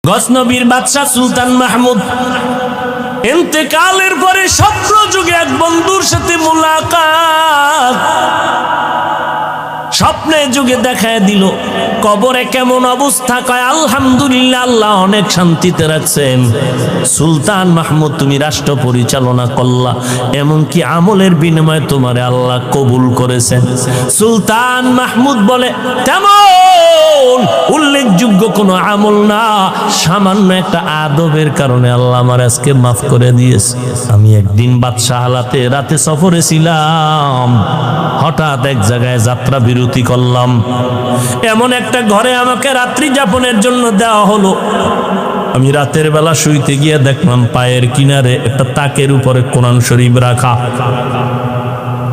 গজনবীর বাদশাহ সুলতান মাহমুদ ইন্তেকালের পরে স্বপ্ন যুগে এক বন্ধুর সাথে মুলাকাত স্বপ্নে যুগে দেখায় দিল। কবরে কেমন অবস্থা? কয় আলহামদুলিল্লাহ, আল্লাহ অনেক শান্তিতে রাখছেন। সুলতান মাহমুদ, তুমি রাষ্ট্র পরিচালনা করলা, এমনকি আমলের বিনিময়ে তোমারে আল্লাহ কবুল করেছেন। সুলতান মাহমুদ বলে, তেমন উল্লেখযোগ্য কোনো আমল না, সামান্য একটা আদবের কারণে আল্লাহ আমার আজকে মাফ করে দিয়েছে। আমি একদিন বাদশাহ হালাতে রাতে সফরে ছিলাম, হঠাৎ এক জায়গায় যাত্রা বিরতি করলাম। এমন একটা ঘরে আমাকে রাত্রি যাপনের জন্য দেওয়া হলো। আমি রাতের বেলা শুইতে গিয়ে দেখলাম পায়ের কিনারে একটা তাকের উপরে কোরআন শরীফ রাখা।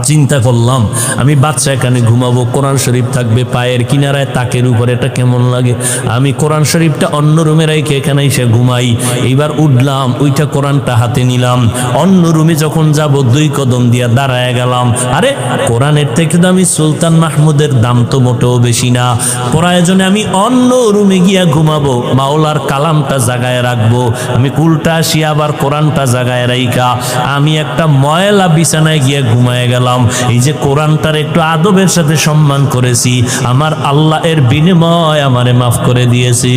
চিন্তা করলাম, আমি বাচ্চা এখানে ঘুমাবো, কোরআন শরীফ থাকবে পায়ের কিনারায় তাকের উপরে, এটা কেমন লাগে? আমি কোরআন শরীফটা অন্য রুমে রেখে এখানে এসে ঘুমাই। এইবার উঠলাম, ওইটা কোরআনটা হাতে নিলাম, অন্য রুমে যখন যাব 2 কদম দিয়া দাঁড়ায় গেলাম। আরে কোরআনের থেকে তো আমি সুলতান মাহমুদের দাম তো মোটেও বেশি না, প্রয়োজনে আমি অন্য রুমে গিয়া ঘুমাবো, মাওলার কালামটা জাগায় রাখবো। আমি উল্টা আসি আবার কোরআনটা জাগায় রাইখা আমি একটা ময়লা বিছানায় গিয়া ঘুমায় গেলাম। এই যে কোরআনটার একটু আদবের সাথে সম্মান করেছি, আমার আল্লাহ এর বিনিময় আমারে মাফ করে দিয়েছি।